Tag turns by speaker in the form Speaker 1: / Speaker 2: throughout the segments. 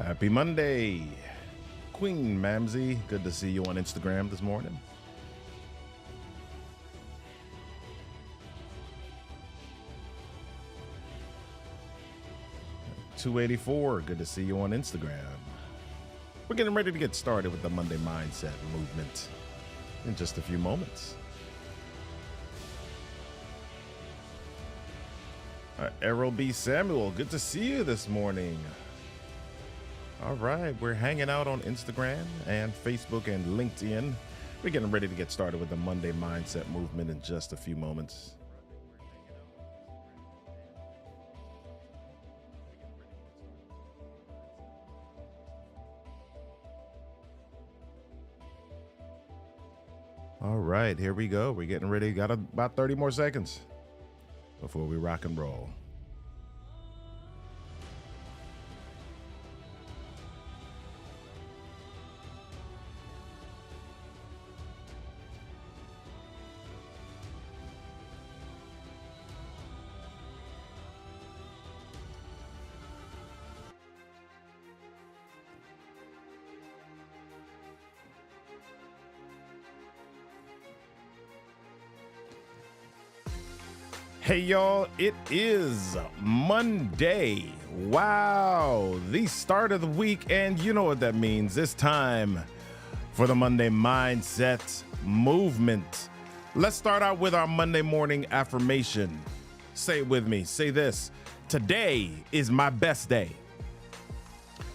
Speaker 1: Happy Monday, Queen Mamsie. Good to see you on Instagram this morning. $284. Good to see you on Instagram. We're getting ready to get started with the Monday Mindset movement in just a few moments. Errol B. Samuel, good to see you this morning. All right, we're hanging out on Instagram and Facebook and LinkedIn. We're getting ready to get started with the Monday Mindset movement in just a few moments. All right, here we go. We're getting ready. Got about 30 more seconds before we rock and roll. Hey y'all, it is Monday. Wow, the start of the week, and you know what that means. It's time for the Monday Mindset movement. Let's start out with our Monday morning affirmation. Say it with me. Say this. Today is my best day.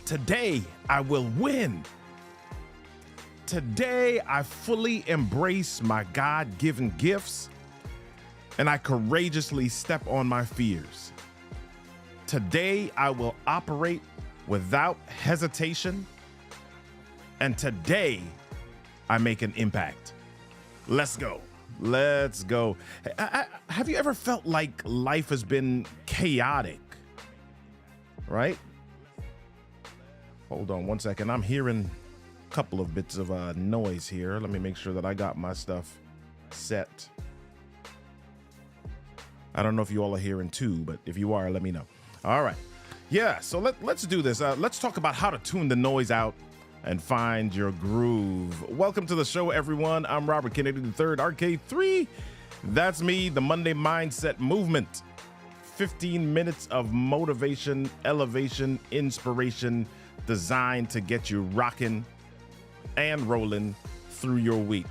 Speaker 1: Today I will win. Today I fully embrace my God-given gifts and I courageously step on my fears. Today, I will operate without hesitation, and today, I make an impact. Let's go. Let's go. Have you ever felt like life has been chaotic? Right? Hold on one second. I'm hearing a couple of bits of noise here. Let me make sure that I got my stuff set. I don't know if you all are hearing too, but if you are, let me know. All right. Yeah, so let's do this. Let's talk about how to tune the noise out and find your groove. Welcome to the show, everyone. I'm Robert Kennedy III, RK3. That's me, the Monday Mindset Movement. 15 minutes of motivation, elevation, inspiration designed to get you rocking and rolling through your week.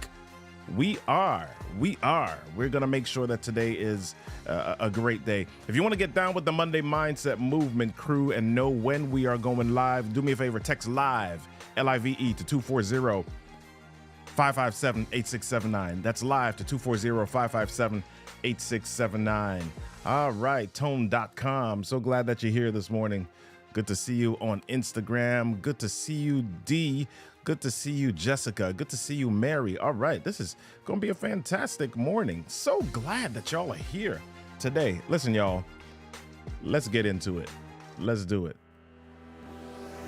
Speaker 1: We're going to make sure that today is a great day. If you want to get down with the Monday Mindset Movement crew and know when we are going live, do me a favor, text live, L-I-V-E, to 240-557-8679. That's live to 240-557-8679. All right, tone.com. So glad that you're here this morning. Good to see you on Instagram. Good to see you, D. Good to see you, Jessica. Good to see you, Mary. All right, this is going to be a fantastic morning. So glad that y'all are here today. Listen, y'all, let's get into it. Let's do it.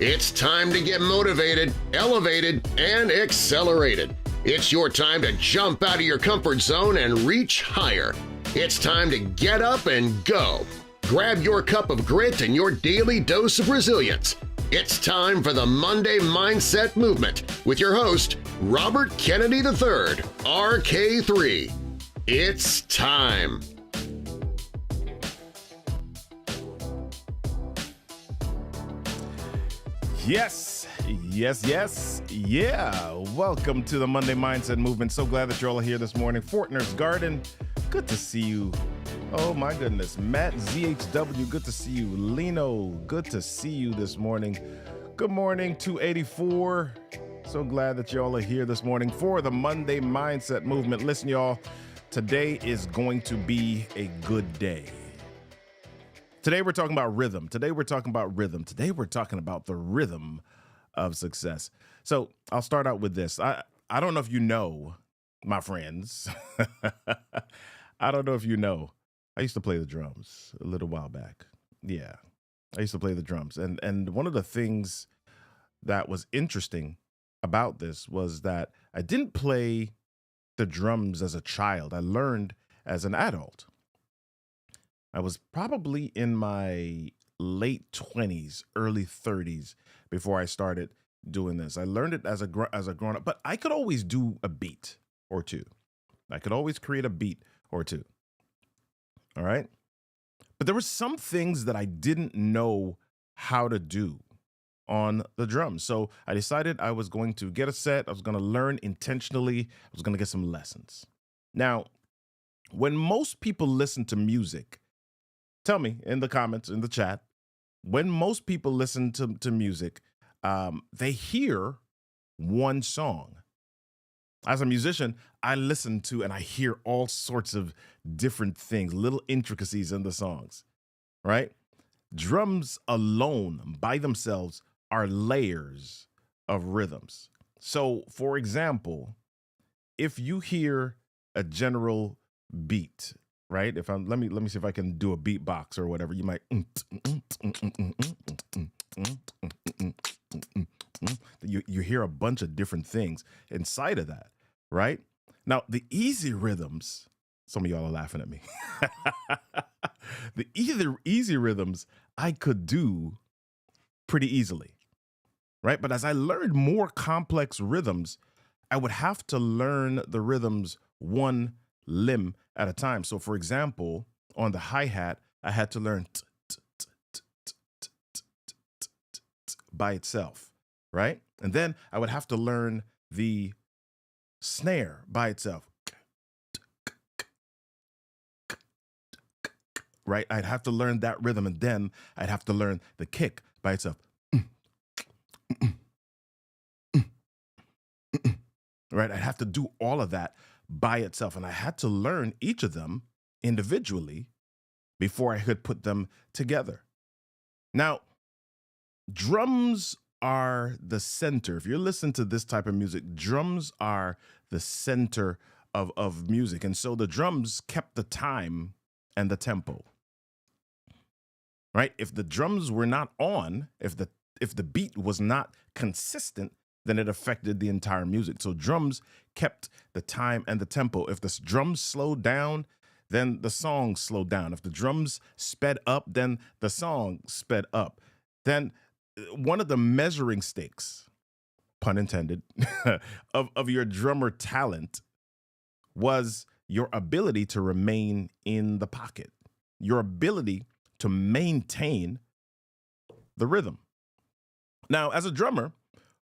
Speaker 2: It's time to get motivated, elevated, and accelerated. It's your time to jump out of your comfort zone and reach higher. It's time to get up and go. Grab your cup of grit and your daily dose of resilience. It's time for the Monday Mindset Movement with your host, Robert Kennedy III, RK3. It's time.
Speaker 1: Yes. Yeah. Welcome to the Monday Mindset Movement. So glad that you're all here this morning. Fortner's Garden, good to see you. Oh my goodness. Matt ZHW, good to see you. Lino, good to see you this morning. Good morning, 284. So glad that y'all are here this morning for the Monday Mindset Movement. Listen, y'all, today is going to be a good day. Today we're talking about rhythm. Today we're talking about the rhythm of success. So I'll start out with this. I don't know if you know, my friends. I don't know if you know. I used to play the drums a little while back. Yeah, I used to play the drums. And one of the things that was interesting about this was that I didn't play the drums as a child. I learned as an adult. I was probably in my late 20s, early 30s before I started doing this. I learned it as a grown up, but I could always do a beat or two. I could always create a beat or two. All right? But there were some things that I didn't know how to do on the drums. So I decided I was going to get a set. I was going to learn intentionally. I was going to get some lessons. Now, when most people listen to music, tell me in the comments, in the chat, when most people listen to music, they hear one song. As a musician, I listen to and I hear all sorts of different things, little intricacies in the songs, right? Drums alone by themselves are layers of rhythms. So, for example, if you hear a general beat, right? If I'm let me see if I can do a beatbox or whatever. You might you hear a bunch of different things inside of that, right? Now, the easy rhythms, some of y'all are laughing at me. The easy rhythms I could do pretty easily, right? But as I learned more complex rhythms, I would have to learn the rhythms one limb at a time. So, for example, on the hi-hat, I had to learn by itself, right? And then I would have to learn the snare by itself, right? I'd have to learn that rhythm, and then I'd have to learn the kick by itself. Right? I'd have to do all of that by itself, and I had to learn each of them individually before I could put them together. Now, drums are the center. If you're listening to this type of music, drums are the center of music. And so the drums kept the time and the tempo. Right? If the drums were not on, if the beat was not consistent, then it affected the entire music. So drums kept the time and the tempo. If the drums slowed down, then the song slowed down. If the drums sped up, then the song sped up. Then one of the measuring sticks, pun intended, of your drummer talent was your ability to remain in the pocket, your ability to maintain the rhythm. Now, as a drummer,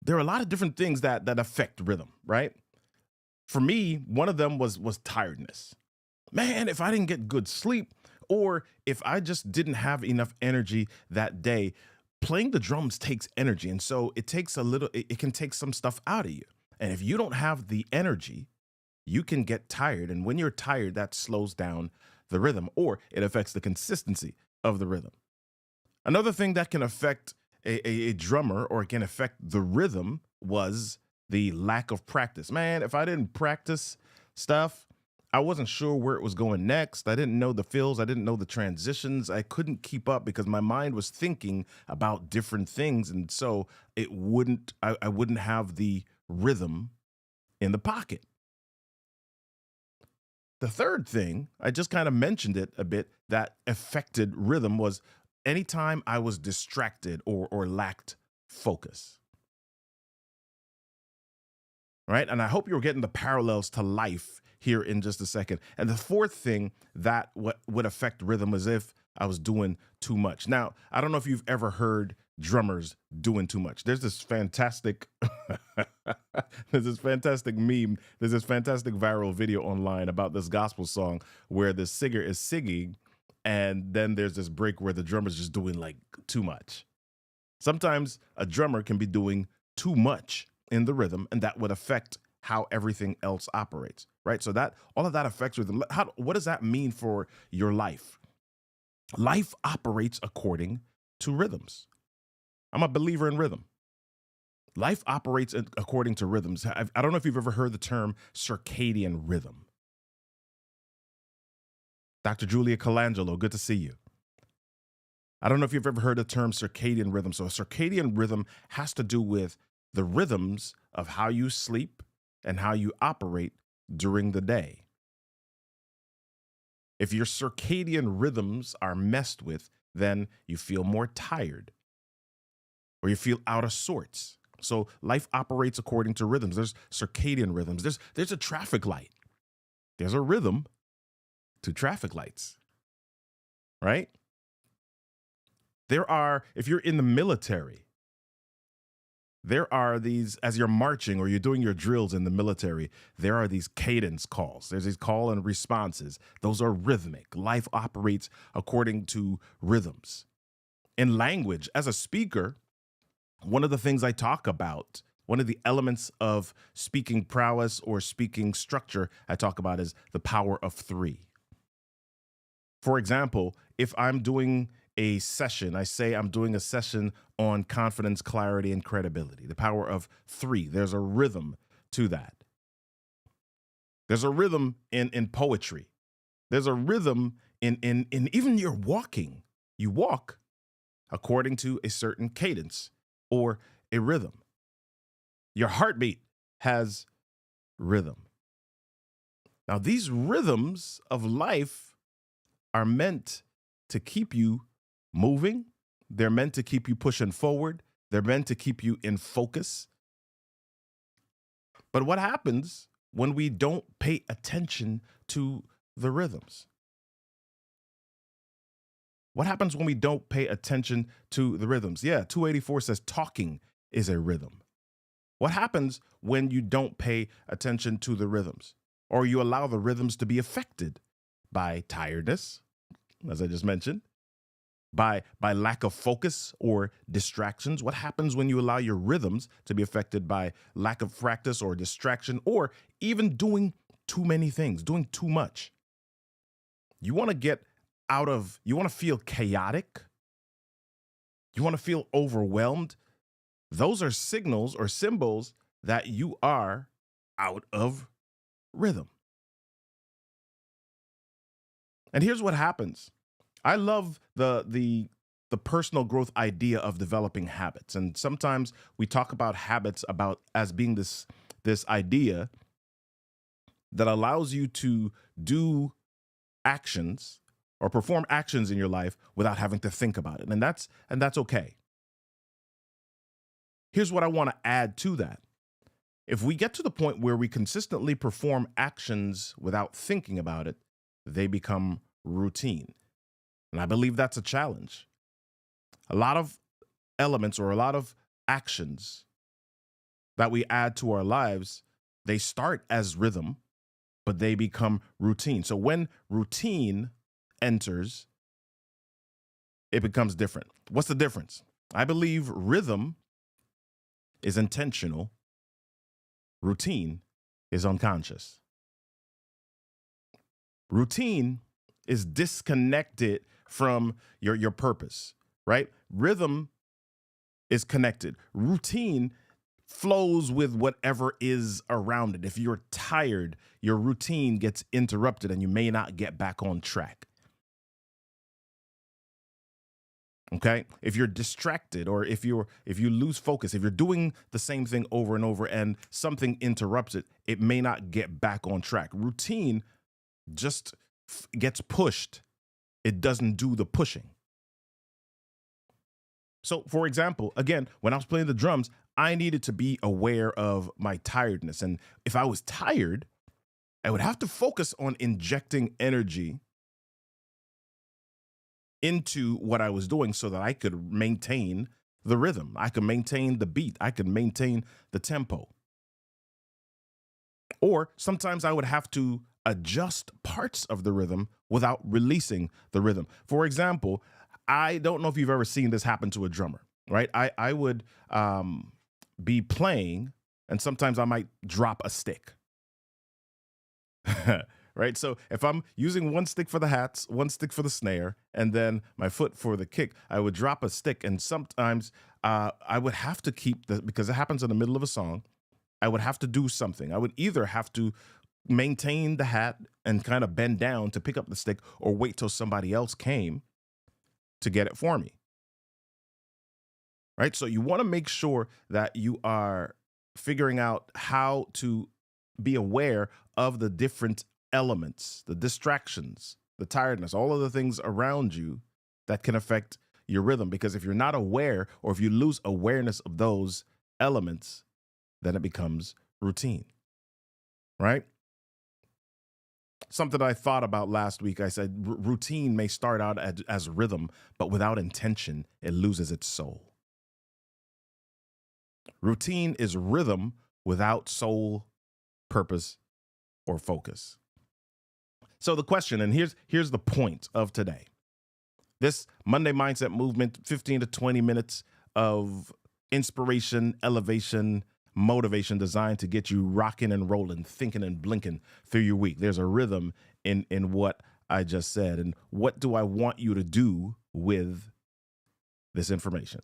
Speaker 1: there are a lot of different things that affect rhythm, right? For me, one of them was tiredness. Man, if I didn't get good sleep, or if I just didn't have enough energy that day, playing the drums takes energy. And so it takes it can take some stuff out of you. And if you don't have the energy, you can get tired. And when you're tired, that slows down the rhythm, or it affects the consistency of the rhythm. Another thing that can affect a drummer, or it can affect the rhythm, was the lack of practice. Man, if I didn't practice stuff, I wasn't sure where it was going next. I didn't know the fills. I didn't know the transitions. I couldn't keep up because my mind was thinking about different things. And so I wouldn't have the rhythm in the pocket. The third thing, I just kind of mentioned it a bit, that affected rhythm was anytime I was distracted or lacked focus. Right? And I hope you're getting the parallels to life here in just a second. And the fourth thing that would affect rhythm is if I was doing too much. Now, I don't know if you've ever heard drummers doing too much. There's this fantastic there's this fantastic meme, there's this fantastic viral video online about this gospel song where the singer is singing, and then there's this break where the drummer's just doing like too much. Sometimes a drummer can be doing too much in the rhythm, and that would affect how everything else operates, right? So that all of that affects rhythm. What does that mean for your life? Life operates according to rhythms. I'm a believer in rhythm. Life operates according to rhythms. I don't know if you've ever heard the term circadian rhythm. Dr. Julia Colangelo, good to see you. I don't know if you've ever heard the term circadian rhythm. So a circadian rhythm has to do with the rhythms of how you sleep and how you operate during the day. If your circadian rhythms are messed with, then you feel more tired or you feel out of sorts. So life operates according to rhythms. There's circadian rhythms. There's a traffic light. There's a rhythm to traffic lights, right? There are, if you're in the military, there are these, as you're marching or you're doing your drills in the military, there are these cadence calls. There's these call and responses. Those are rhythmic. Life operates according to rhythms. In language, as a speaker, one of the things I talk about, one of the elements of speaking prowess or speaking structure I talk about is the power of three. For example, if I'm doing a session, I say I'm doing a session on confidence, clarity, and credibility. The power of three. There's a rhythm to that. There's a rhythm in poetry. There's a rhythm in even your walking. You walk according to a certain cadence or a rhythm. Your heartbeat has rhythm. Now, these rhythms of life are meant to keep you moving. They're meant to keep you pushing forward. They're meant to keep you in focus. But what happens when we don't pay attention to the rhythms? What happens when we don't pay attention to the rhythms? Yeah, 284 says talking is a rhythm. What happens when you don't pay attention to the rhythms or you allow the rhythms to be affected by tiredness, as I just mentioned, by lack of focus or distractions? What happens when you allow your rhythms to be affected by lack of practice or distraction or even doing too many things, doing too much? You want to get you want to feel chaotic. You want to feel overwhelmed. Those are signals or symbols that you are out of rhythm. And here's what happens. I love the personal growth idea of developing habits. And sometimes we talk about habits as being this idea that allows you to do actions or perform actions in your life without having to think about it. And that's okay. Here's what I want to add to that. If we get to the point where we consistently perform actions without thinking about it, they become routine. And I believe that's a challenge. A lot of elements or a lot of actions that we add to our lives, they start as rhythm, but they become routine. So when routine enters, it becomes different. What's the difference? I believe rhythm is intentional. Routine is unconscious. Routine is disconnected from your purpose, right? Rhythm is connected. Routine flows with whatever is around it. If you're tired, your routine gets interrupted and you may not get back on track. Okay? If you're distracted or if you lose focus, if you're doing the same thing over and over and something interrupts it, it may not get back on track. Routine just gets pushed. It doesn't do the pushing. So, for example, again, when I was playing the drums, I needed to be aware of my tiredness. And if I was tired, I would have to focus on injecting energy into what I was doing so that I could maintain the rhythm. I could maintain the beat. I could maintain the tempo. Or sometimes I would have to adjust parts of the rhythm without releasing the rhythm. For example, I don't know if you've ever seen this happen to a drummer, right? I would be playing and sometimes I might drop a stick. Right? So if I'm using one stick for the hats, one stick for the snare, and then my foot for the kick, I would drop a stick. And sometimes I would have to because it happens in the middle of a song, I would have to do something. I would either have to maintain the hat and kind of bend down to pick up the stick or wait till somebody else came to get it for me. Right? So you want to make sure that you are figuring out how to be aware of the different elements, the distractions, the tiredness, all of the things around you that can affect your rhythm, because if you're not aware, or if you lose awareness of those elements, then it becomes routine, right? Something I thought about last week, I said routine may start out as rhythm, but without intention, it loses its soul. Routine is rhythm without soul, purpose, or focus. So the question, and here's the point of today. This Monday Mindset Movement, 15 to 20 minutes of inspiration, elevation, motivation designed to get you rocking and rolling, thinking and blinking through your week. There's a rhythm in what I just said. And what do I want you to do with this information?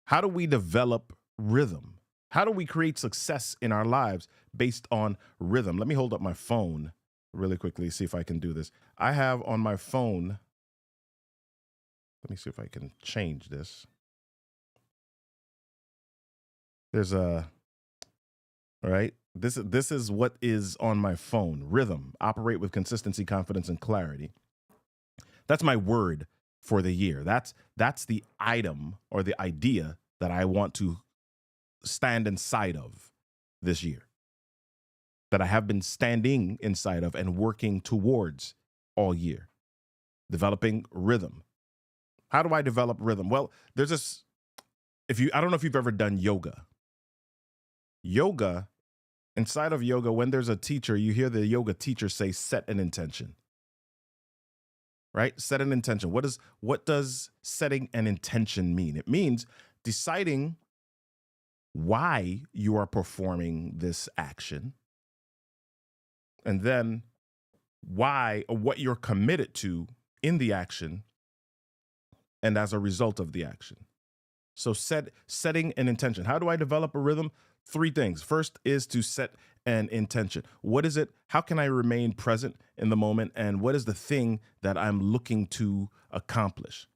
Speaker 1: How do we develop rhythm? How do we create success in our lives based on rhythm? Let me hold up my phone really quickly, see if I can do this. I have on my phone, let me see if I can change this. There's all right. This is what is on my phone. Rhythm, operate with consistency, confidence, and clarity. That's my word for the year. That's the item or the idea that I want to stand inside of this year, that I have been standing inside of and working towards all year. Developing rhythm. How do I develop rhythm? Well, there's this, I don't know if you've ever done yoga. Yoga, inside of yoga, when there's a teacher, you hear the yoga teacher say, set an intention. Right? Set an intention. What does setting an intention mean? It means deciding why you are performing this action, and then why, or what you're committed to in the action and as a result of the action. So setting an intention. How do I develop a rhythm? 3 things. First is to set an intention. What is it? How can I remain present in the moment? And what is the thing that I'm looking to accomplish?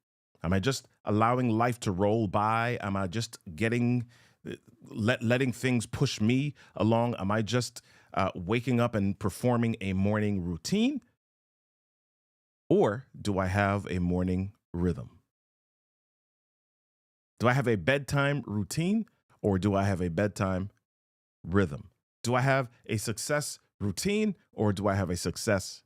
Speaker 1: Am I just allowing life to roll by? Am I just letting things push me along? Am I just waking up and performing a morning routine? Or do I have a morning rhythm? Do I have a bedtime routine, or do I have a bedtime rhythm? Do I have a success routine, or do I have a success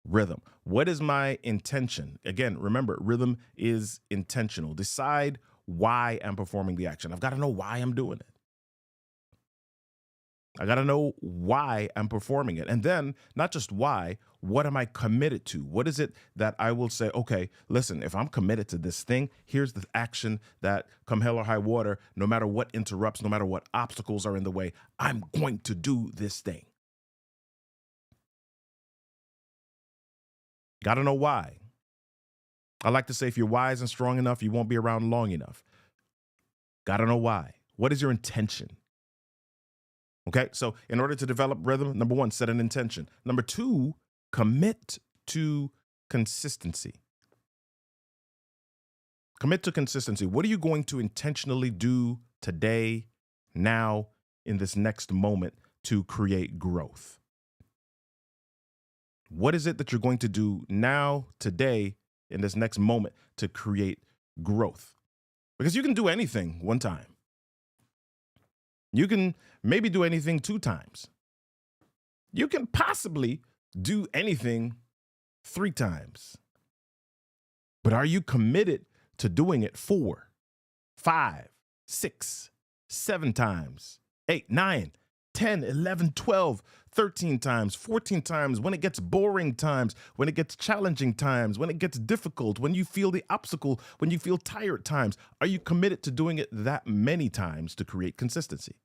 Speaker 1: rhythm? What is my intention? Again, remember, rhythm is intentional. Decide why I'm performing the action. I've got to know why I'm doing it. I got to know why I'm performing it. And then not just why, what am I committed to? What is it that I will say, okay, listen, if I'm committed to this thing, here's the action that, come hell or high water, no matter what interrupts, no matter what obstacles are in the way, I'm going to do this thing. Got to know why. I like to say, if you're wise and strong enough, you won't be around long enough. Got to know why. What is your intention? Okay, so in order to develop rhythm, number 1, set an intention. Number 2, commit to consistency. Commit to consistency. What are you going to intentionally do today, now, in this next moment to create growth? What is it that you're going to do now, today, in this next moment to create growth? Because you can do anything one time. You can maybe do anything 2 times. You can possibly do anything 3 times. But are you committed to doing it 4, 5, 6, 7 times, 8, 9, 10, 11, 12, 13 times, 14 times, when it gets boring times, when it gets challenging times, when it gets difficult, when you feel the obstacle, when you feel tired times? Are you committed to doing it that many times to create consistency?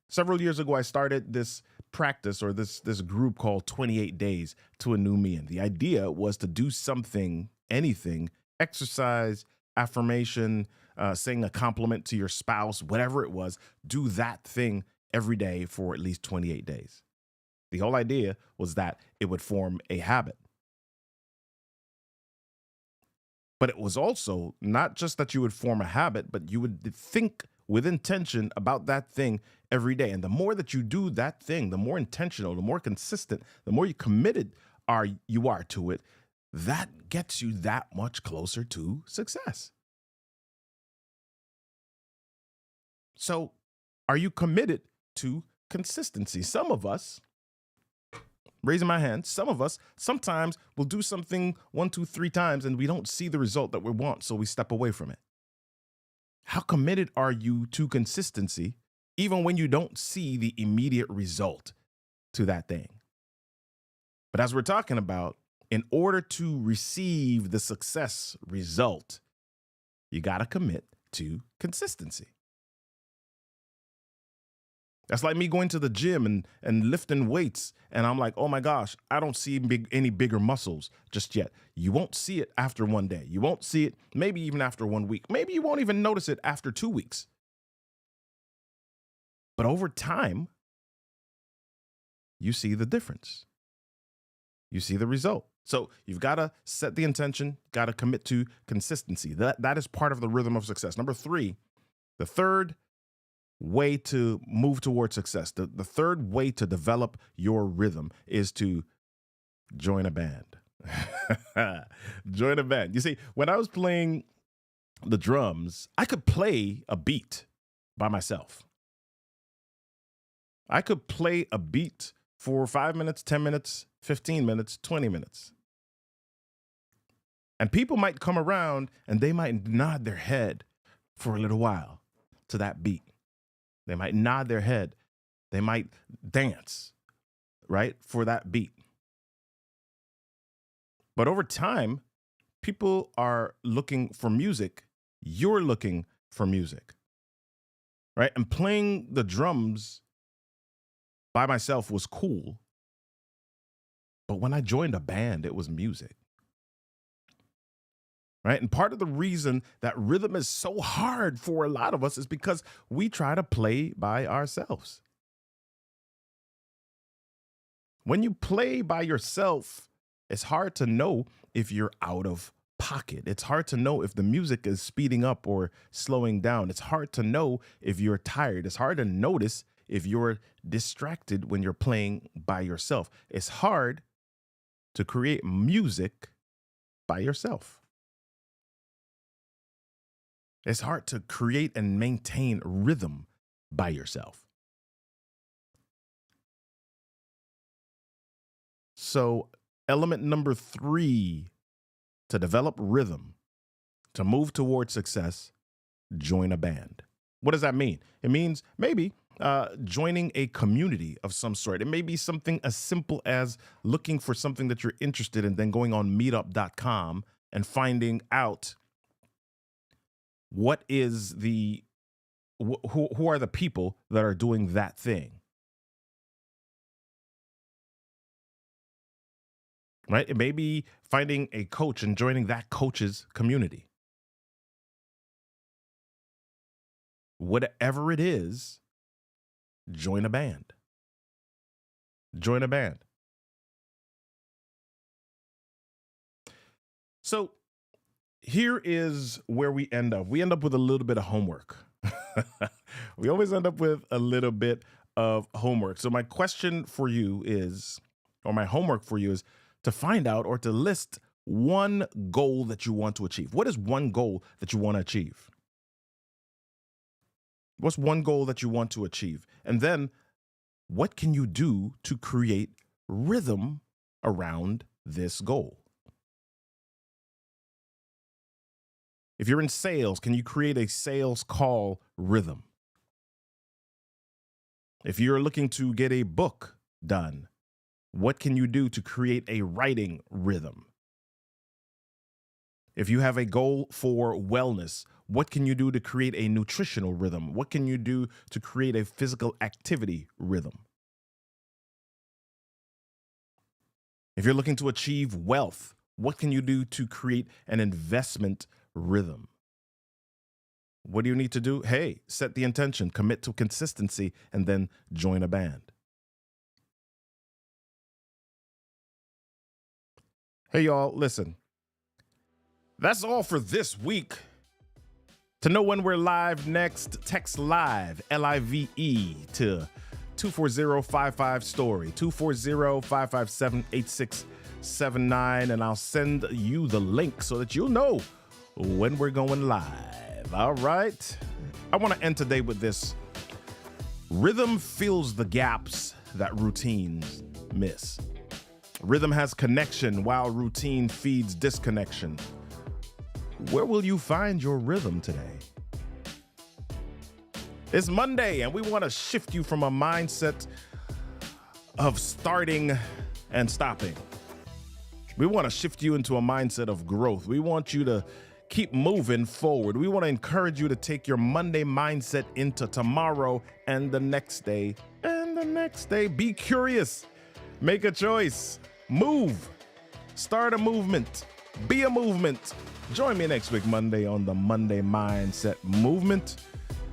Speaker 1: Several years ago, I started this practice, or this group called 28 Days to a New Me. And the idea was to do something, anything, exercise, affirmation, saying a compliment to your spouse, whatever it was, do that thing every day for at least 28 days. The whole idea was that it would form a habit. But it was also not just that you would form a habit, but you would think with intention about that thing every day. And the more that you do that thing, the more intentional, the more consistent, the more you committed you are to it, that gets you that much closer to success. So, are you committed to consistency? Some of us, raising my hand, some of us sometimes will do something 1, 2, 3 times and we don't see the result that we want, so we step away from it. How committed are you to consistency, even when you don't see the immediate result to that thing? But as we're talking about, in order to receive the success result, you got to commit to consistency. That's like me going to the gym and lifting weights, and I'm like, oh my gosh, I don't see any bigger muscles just yet. You won't see it after one day. You won't see it maybe even after 1 week. Maybe you won't even notice it after 2 weeks. But over time, you see the difference. You see the result. So you've got to set the intention, got to commit to consistency. That is part of the rhythm of success. Number 3, the third way to move towards success, the third way to develop your rhythm is to join a band. Join a band. You see, when I was playing the drums, I could play a beat by myself. I could play a beat for 5 minutes, 10 minutes, 15 minutes, 20 minutes. And people might come around and they might nod their head for a little while to that beat. They might nod their head. They might dance, right, for that beat. But over time, people are looking for music. You're looking for music, right? And playing the drums by myself was cool. But when I joined a band, it was music. Right? And part of the reason that rhythm is so hard for a lot of us is because we try to play by ourselves. When you play by yourself, it's hard to know if you're out of pocket. It's hard to know if the music is speeding up or slowing down. It's hard to know if you're tired. It's hard to notice if you're distracted when you're playing by yourself. It's hard to create music by yourself. It's hard to create and maintain rhythm by yourself. So, element number 3 to develop rhythm, to move towards success, join a band. What does that mean? It means maybe joining a community of some sort. It may be something as simple as looking for something that you're interested in, then going on meetup.com and finding out what is who are the people that are doing that thing, right? It may be finding a coach and joining that coach's community. Whatever it is, join a band. Join a band. So here is where we end up. We end up with a little bit of homework. We always end up with a little bit of homework. So my question for you is, or my homework for you is to find out or to list one goal that you want to achieve. What is one goal that you want to achieve? What's one goal that you want to achieve? And then what can you do to create rhythm around this goal? If you're in sales, can you create a sales call rhythm? If you're looking to get a book done, what can you do to create a writing rhythm? If you have a goal for wellness, what can you do to create a nutritional rhythm? What can you do to create a physical activity rhythm? If you're looking to achieve wealth, what can you do to create an investment rhythm? What do you need to do? Hey, set the intention, commit to consistency, and then join a band. Hey, y'all, listen. That's all for this week. To know when we're live next, text LIVE, L-I-V-E, to 240-55-STORY, 240-557-8679, and I'll send you the link so that you'll know when we're going live. All right? I want to end today with this. Rhythm fills the gaps that routines miss. Rhythm has connection while routine feeds disconnection. Where will you find your rhythm today? It's Monday, and we want to shift you from a mindset of starting and stopping. We want to shift you into a mindset of growth. We want you to keep moving forward. We want to encourage you to take your Monday mindset into tomorrow and the next day and the next day. Be curious. Make a choice. Move. Start a movement. Be a movement. Join me next week, Monday, on the Monday Mindset Movement.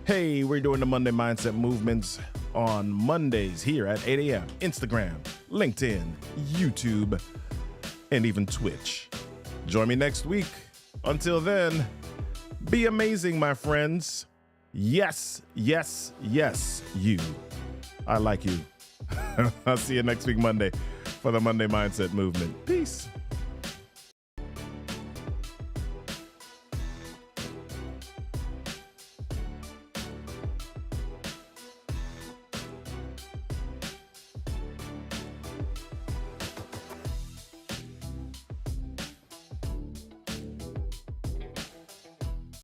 Speaker 1: Hey, we're doing the Monday Mindset Movements on Mondays here at 8 a.m. Instagram, LinkedIn, YouTube, and even Twitch. Join me next week. Until then, be amazing, my friends. Yes, yes, yes, you. I like you. I'll see you next week, Monday, for the Monday Mindset Movement. Peace.